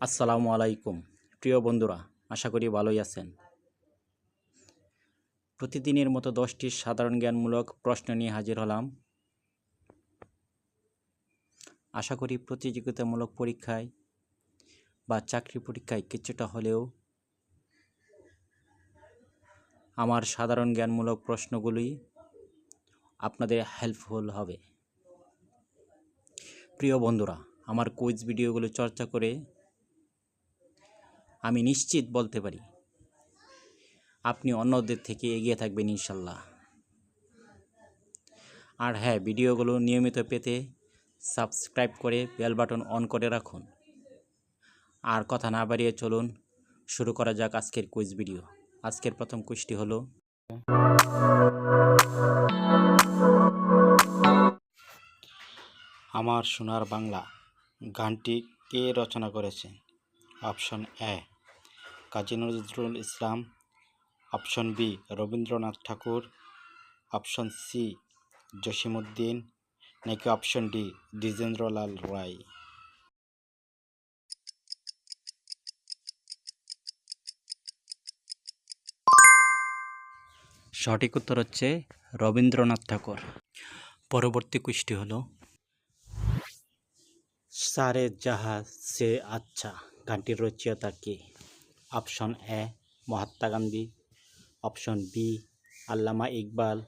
আসসালামু আলাইকুম প্রিয় বন্ধুরা, আশা করি ভালোই আছেন। প্রতিদিনের মতো 10টি সাধারণ জ্ঞানমূলক প্রশ্ন নিয়ে হাজির হলাম। আশা করি প্রতিযোগিতামূলক পরীক্ষায় বা চাকরি পরীক্ষায় কিছুটা হলেও আমার সাধারণ জ্ঞানমূলক প্রশ্নগুলি আপনাদের হেল্পফুল হবে। প্রিয় বন্ধুরা, আমার কুইজ ভিডিওগুলো চর্চা করে আমি নিশ্চিত বলতে পারি আপনি অন্যদের থেকে এগিয়ে থাকবেন ইনশাল্লাহ। আর হ্যাঁ, ভিডিওগুলো নিয়মিত পেতে সাবস্ক্রাইব করে বেল বাটন অন করে রাখুন। আর কথা না বাড়িয়ে চলুন শুরু করা যাক আজকের কুইজ ভিডিও। আজকের প্রথম কুইজটি হলো, আমার সোনার বাংলা গানটি কে রচনা করেছেন? Option A Kazi Nazrul Islam, option B Rabindranath Tagore, option C Jasimuddin, নাকি অপশন ডি দ্বিজেন্দ্রলাল রায়? সঠিক উত্তর হচ্ছে রবীন্দ্রনাথ ঠাকুর। পরবর্তী কুইজটি হলো, সারে জাহাজ সে আচ্ছা গানটির রচয়িতা কে? Option A Mahatma Gandhi, option B Allama Iqbal,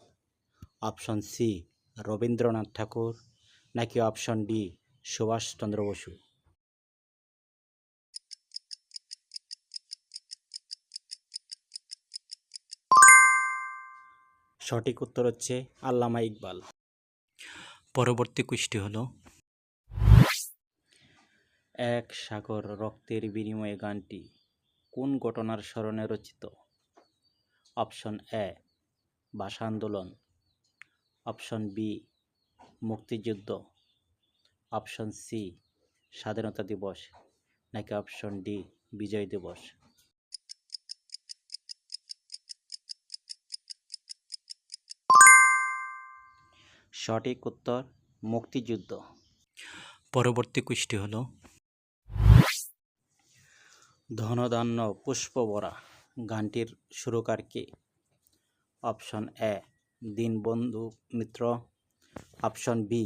option C Rabindranath Thakur, নাকি অপশন ডি সুভাষচন্দ্র বসু? সঠিক উত্তর হচ্ছে আল্লামা ইকবাল। পরবর্তী কুইজটি হলো, এক সাগর রক্তের বিনিময়ে গানটি কোন ঘটনার স্মরণে রচিত? অপশন এ ভাষা আন্দোলন, অপশন বি মুক্তিযুদ্ধ, অপশন সি স্বাধীনতা দিবস, নাকি অপশন ডি বিজয় দিবস? সঠিক উত্তর মুক্তিযুদ্ধ। পরবর্তী কুইজটি হলো, ধনধান্য পুষ্পভরা গানটির সুরকার কে? Option A Dinabandhu Mitra, option B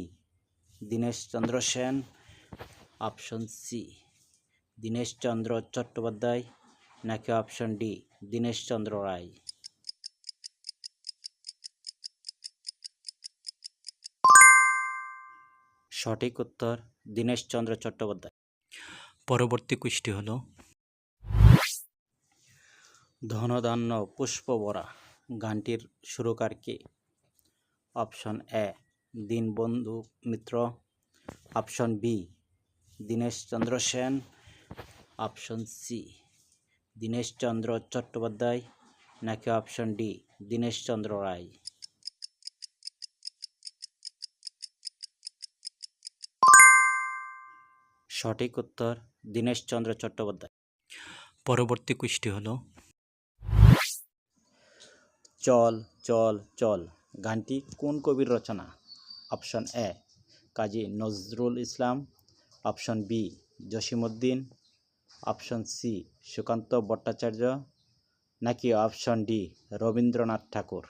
Dineshchandra Sen, option C Dineshchandra Chattopadhyay, নাকি অপশন ডি দীনেশচন্দ্র রায়? সঠিক উত্তর দীনেশচন্দ্র চট্টোপাধ্যায়। পরবর্তী কুইজটি হলো, ধনধান্য পুষ্পভরা গানটির সুরকার কে? Option A Dinabandhu Mitra, option B Dineshchandra Sen, option C Dineshchandra Chattopadhyay, নাকি অপশন ডি দীনেশচন্দ্র রায়? সঠিক উত্তর দীনেশচন্দ্র চট্টোপাধ্যায়। পরবর্তী কুইজটি হলো, চল চল চল গানটি কোন কবির রচনা? Option A Kazi Nazrul Islam, option B Jasimuddin, option C Sukanta Bhattacharya, নাকি অপশন ডি রবীন্দ্রনাথ ঠাকুর?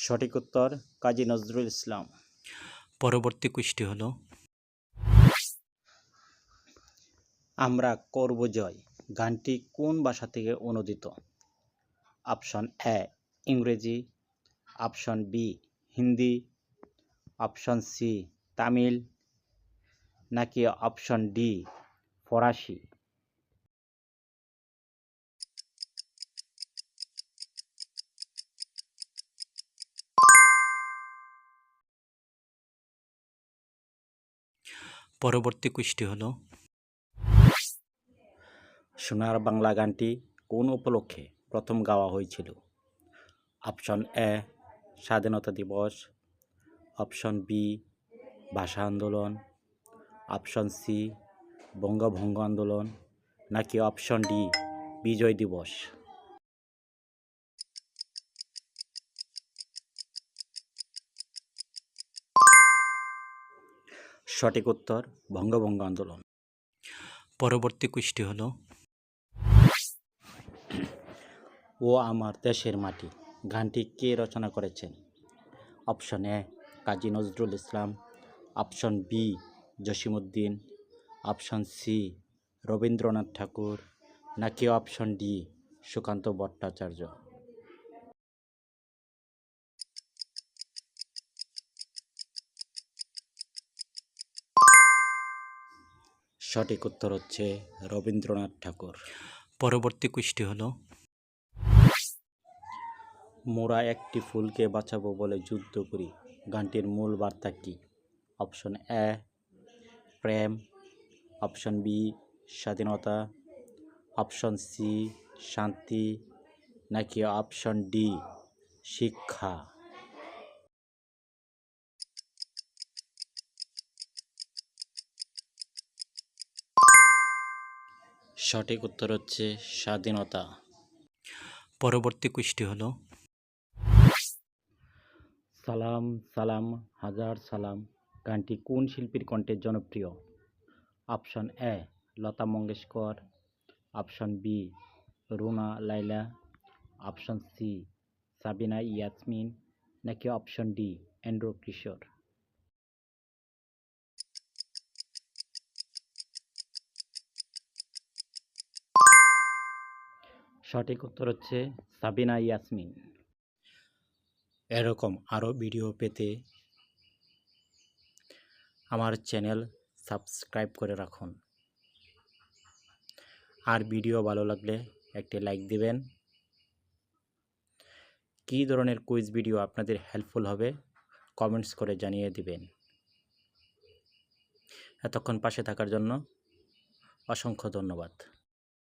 সঠিক উত্তর কাজী নজরুল ইসলাম। পরবর্তী কুইজটি হলো, আমরা করব জয় গানটি কোন ভাষা থেকে অনুদিত? Option A Ingreji, option B Hindi, option C Tamil, নাকি অপশন ডি ফরাসি? পরবর্তী কুইজটি হলো, সোনার বাংলা গানটি কোন উপলক্ষে প্রথম গাওয়া হয়েছিল? অপশন এ স্বাধীনতা দিবস, অপশন বি ভাষা আন্দোলন, অপশন সি বঙ্গভঙ্গ আন্দোলন, নাকি অপশন ডি বিজয় দিবস? সঠিক উত্তর বঙ্গভঙ্গ আন্দোলন। পরবর্তী কুইজটি হলো, ও আমার দেশের মাটি গানটি কে রচনা করেছেন? Option A Kazi Nazrul Islam, option B Jasimuddin, option C Rabindranath Thakur, নাকি অপশন ডি সুকান্ত ভট্টাচার্য? সঠিক উত্তর হচ্ছে রবীন্দ্রনাথ ঠাকুর। পরবর্তী কুইজটি হলো, মোরা একটি ফুলকে বাঁচাবো বলে যুদ্ধ করি গানটির মূল বার্তা কী? অপশন এ প্রেম, অপশন বি স্বাধীনতা, অপশন সি শান্তি, নাকি অপশন ডি শিক্ষা? সঠিক উত্তর হচ্ছে স্বাধীনতা। পরবর্তী কুইজটি হলো, সালাম সালাম হাজার সালাম গানটি কোন শিল্পীর কণ্ঠে জনপ্রিয়? Option A Lata Mangeshkar, option B Runa Laila, option C Sabina Yasmin, নাকি অপশন ডি এন্ড্রু কিশোর? সঠিক উত্তর হচ্ছে সাবিনা ইয়াসমিন। এরকম আরও ভিডিও পেতে আমার চ্যানেল সাবস্ক্রাইব করে রাখুন। আর ভিডিও ভালো লাগলে একটি লাইক দিবেন। কী ধরনের কুইজ ভিডিও আপনাদের হেল্পফুল হবে কমেন্টস করে জানিয়ে দিবেন। এতক্ষণ পাশে থাকার জন্য অসংখ্য ধন্যবাদ।